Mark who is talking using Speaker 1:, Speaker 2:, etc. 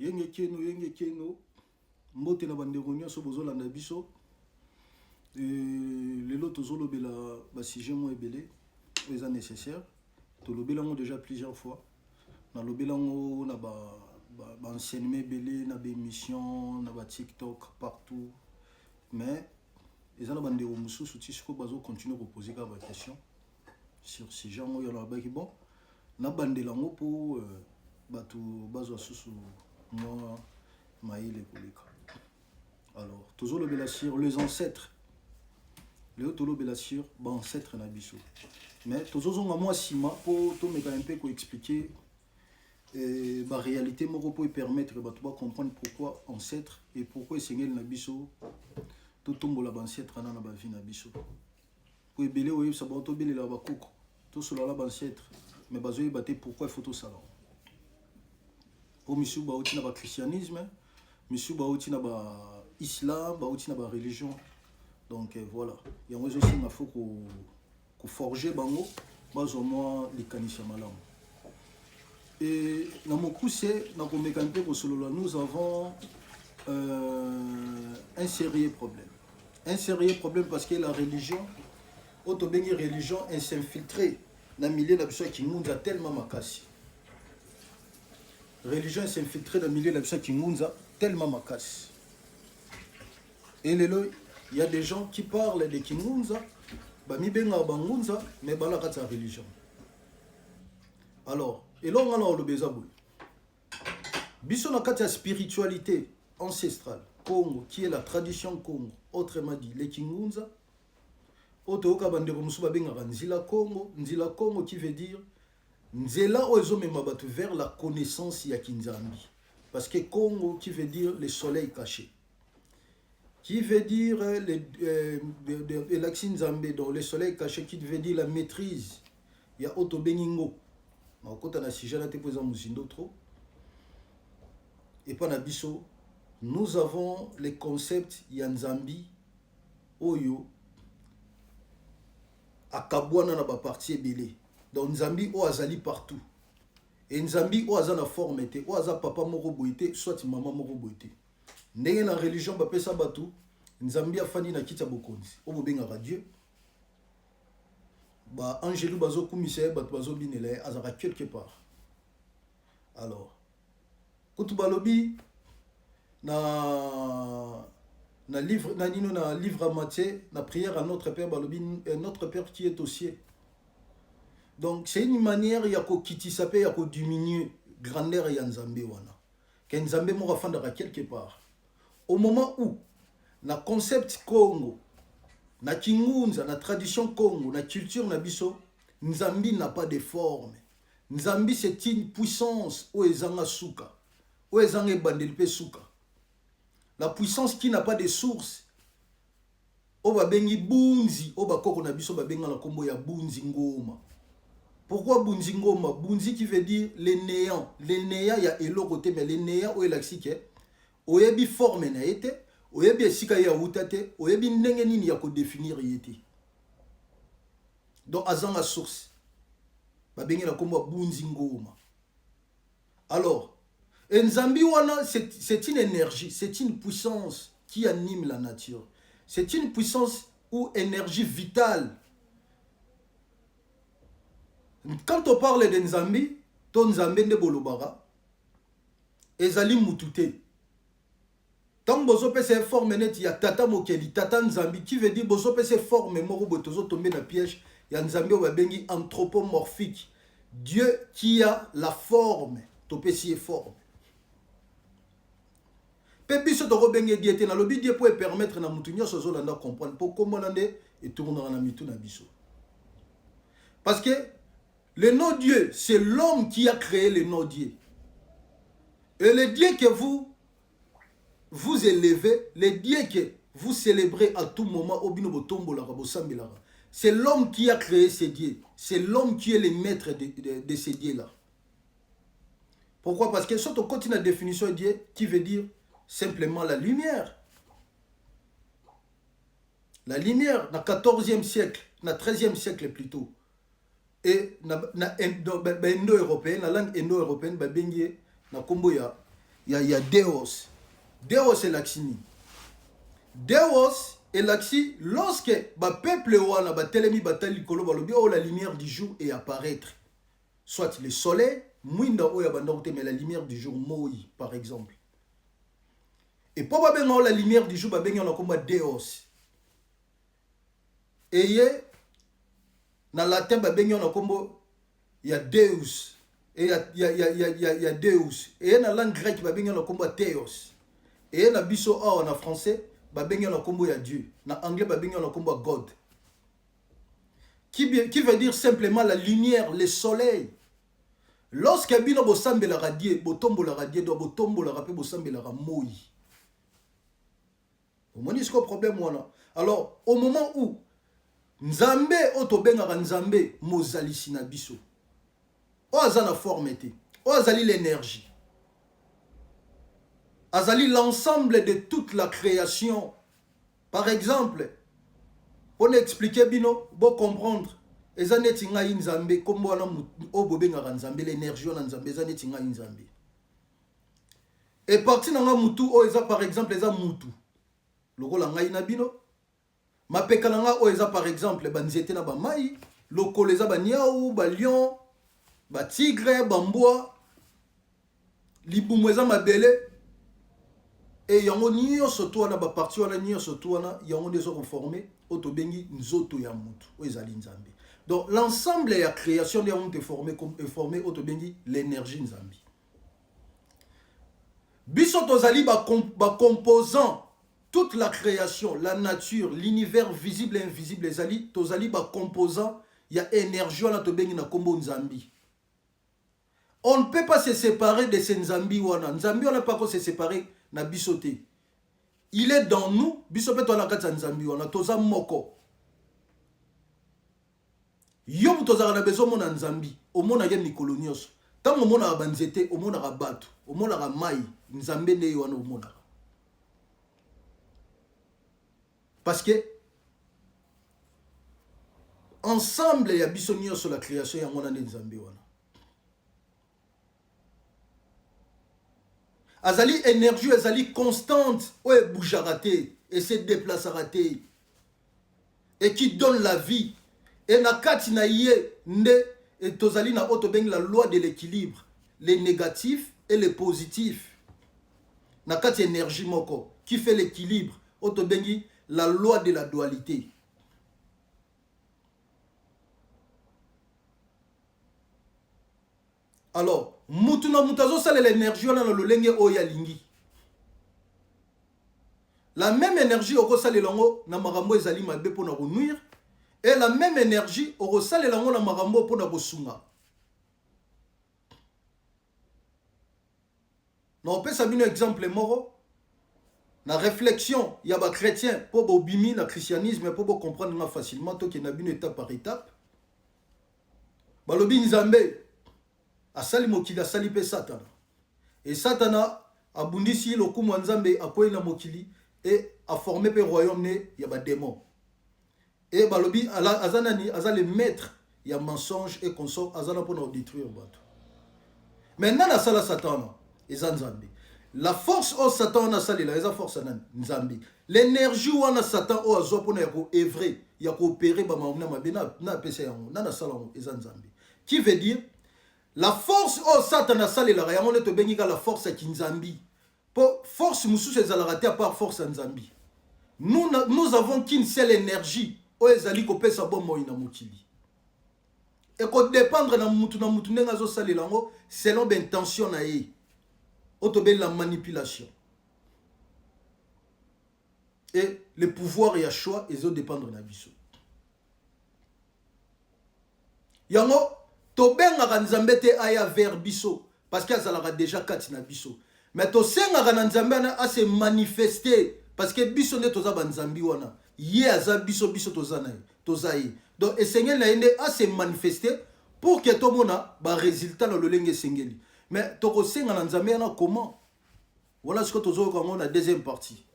Speaker 1: Yenge keno. Mbote na bandeko nyonso bozolanda biso. Lelo tozolobela ba sujet mo ebele eza nécessaire. Tolobela ngo déjà plusieurs fois. Na lobela ngo na ba enseignement ebele na ba émission na ba TikTok partout. Mais eza na bandeko mususu tisiko bazo continuer ko poser ka ba question sur ces gens mo yona ba ki bon. Na bandela ngo po batu bazo susu moi maïle koleka. Alors, toujours le sur les ancêtres. Le tolo sur les ancêtres na biso. Mais toujours on a moi sima pour tout me un peu pour expliquer la réalité moko pour permettre ba to comprendre pourquoi ancêtres et pourquoi Seigneur na biso tout tombo la ancêtre na ba vie na biso. Pour belé oyo ça ba to belé la ba koko. Tout cela la ancêtre mais bazo yebate pourquoi il faut tout ça. Pour monsieur ba oti na ba christianisme, monsieur ba oti na ba islam, ba oti na ba religion. Donc voilà, il y a aussi il faut qu'on forger bango bazo moi les kanisa malamu. Et dans mon coup c'est dans mon mécanique au solo nous avons un sérieux problème. Un sérieux problème parce que la religion auto bengi religion s'infiltrer dans le milieu de la personne qui nous a tellement makasi. Religion s'infiltrer dans le milieu de la personne qui nous a tellement makasi. Et il y a des gens qui parlent de Kingunza, mais bala kata religion. Alors, et là on a le bezabou. Biso na kata spiritualité ancestrale Congo qui est la tradition Congo, autrement dit les Kingunza. Oto ka bande ko musuba benga nzila Congo qui veut dire nzela ozo mema batu vers la connaissance ya Kinzambi. Parce que Congo qui veut dire le soleil caché. Qui veut dire l'accent Zambé, donc le soleil caché, qui veut dire la maîtrise. Il y a Otto Beningo. Et pas Nabiso. Nous avons les concepts Yanzambi, Oyo, Akabwana na ba partie belé. Donc Nzambi o azali partout. Et Nzambi o azana forme té, o aza papa moko boité, soit maman moko boité. Ndenge na religion ba pesa batu nzambi afandi na kiti ya bokonzi obo benga Dieu ba angelu bazo kumisa batu bazo binela azaka quelque part. Alors kutu balobi na livre na nino na livre à Matthieu na prière à notre Père balobi notre Père qui est aux cieux. Donc c'est une manière ya ko kitisa pe ya ko diminuer grandeur ya nzambe wana que nzambe mo afanda quelque part. Au moment où, na concept Congo, na Kingunza, na tradition Congo, na culture na biso, Nzambi n'a pas de forme. Nzambi c'est une puissance où ezanga suka, où ezanga bandelpe suka. La puissance qui n'a pas de source. Oba bengi bunzi, oba koko na biso ba benga la kombo ya bunzi ngoma. Pourquoi bunzi ngoma? Bunzi qui veut dire le néant. Le néant ya elo côté mais le néant où est l'axique. Oyebi forme na ete, oyebi esika ya utate, oyebi ndenge nini ya ko définir yete. Donc azanga source. Ba bengi la kombo bunzi ngoma. Alors, Nzambi wana c'est une énergie, c'est une puissance qui anime la nature. C'est une puissance ou énergie vitale. Quand on parle de Nzambi, ton Nzambe nde bolobara ezali mutute. Tant bozo pese forme net ya tata mokeli tata Nzambi qui veut dire bozo pese forme moko botozo tomber na piège ya Nzambi ba bengi anthropomorphique. Dieu qui a la forme, to pesi forme. Pe biso to bengi diete na lobi Dieu pour permettre na mutu nyoso zo landa comprendre pour comment nande et tourner na mitu na biso. Parce que le nom Dieu, c'est l'homme qui a créé le nom Dieu. Et le Dieu que vous élevez, le Dieu que vous célébrez à tout moment, c'est l'homme qui a créé ces dieux. C'est l'homme qui est le maître de ces dieux-là. Pourquoi? Parce que surtout quand il y a la définition de Dieu, qui veut dire simplement la lumière. La lumière, dans le 14e siècle, dans le 13e siècle plutôt, et dans la langue indo-européenne, na kombo ya il y a Deos. Deos est l'axini. Deos est l'axi lorsque le peuple wana ba telemi batali kolo balobi la lumière du jour est apparaître. Soit le soleil, mwinda oya bandauté mais la lumière du jour moi par exemple. Et pour la lumière du jour ba benga na komba Deos. Et na latin ba benga na kombo il y a Deus. Et il y a Deus. Et dans la langue grecque, il y a le Théos. Et dans le français, il y a le Dieu. Dans l'anglais, il y a le God. Qui veut dire simplement la lumière, le soleil. Lorsque il y a un radier, il y a un moi. Vous voyez ce problème? Alors, au moment où Nzambe, Otobenga Nzambe, Mozali Sinabiso. Azana forme te, azali l'énergie, azali l'ensemble de toute la création. Par exemple, pour expliquer bino, pour comprendre, ezaneti ngai nzambe comme wana obobenga nzambe l'énergie na nzambe ezaneti ngai nzambe. Et parti na nga mutu o eza par exemple eza mutu. Lokola ngai na bino, mapeka na nga o eza par exemple banzete na ba mai, lokolo eza ba niau, ba lion, ba tigre, bamboa, libumweza mabele, et yango nyonso to wana ba parti wana nyonso to wana yango deso conformé otobengi nzoto ya mutu ezali nzambe. Donc l'ensemble ya création de yango te formé otobengi l'énergie nzambe. Biso tozali ba composant toute la création, la nature, l'univers visible et invisible ezali tozali ba composant ya énergie wana tobengi na kombo nzambi. On ne peut pas se séparer de ce Nzambi wana. Nzambi wana pas se séparer na bisoté. Il est dans nous. Bisope to na kati Nzambi wana toza moko. Yom toza na besoin mona Nzambi. Omona ye mikolo nyonso. Tango mona banzete, omona ka bato, omona ka mai, Nzambe ne wana omona. Parce que ensemble ya biso nyonso la création ya mona Nzambi wana. Azali énergie, azali constante, ouais bougaraté et se déplacera et qui donne la vie. Et na kati na yé nde et tozali na otobeng la loi de l'équilibre, les négatifs et les positifs. Na kati énergie moko qui fait l'équilibre, otobengi la loi de la dualité. Alors, mutuna mutazo sale l'énergie on a le lenge oya lingi. La même énergie oko sale lango na marambo ezali mabe pona ko nuire et la même énergie oko sale lango na marambo pona ko sunga. Non peut ça bino exemple moro na réflexion ya ba chrétien pour bo bimi na christianisme pour bo comprendre facilement to ke na bino étape par étape. Balobi nzambe asali mokili asali pe satana et satana abundisi lokumu nzambe akoyi na mokili et a formé pe royaume ne ya ba démon et balobi azanani azali maître ya mensonge et consort azana pour détruire bato. Maintenant na sala satana eza nzambe la force au satan na sali la eza force nani nzambe l'énergie wana satan o azo pour na ko œuvrer ya ko opérer ba mauna mabena na pesa yango na sala eza nzambe qui veut dire la force au Satan sali la yango to benga la force ya kinzambi. Pour force mususu ezalaka à part force nzambi. Nous avons qu'une seule énergie o ezali ko pesa bomo ina mokili. Et ko dépendre na mutu ndenga zo sali lango selon l'intention na ye. O to la manipulation. Et le pouvoir et le choix ils ont dépendre na biso. Yango tobenga nzambe te aya vers biso parce que azalaka déjà kati na biso mais to senga na nzambe na se manifester parce que biso ne toza ba nzambi wana ye aza biso toza na toza ye donc esengeli na ende a se manifester pour que to mona ba résultat na lolenge sengeli mais to ko senga na nzambe na comment voilà ce que tozo ko na deuxième partie.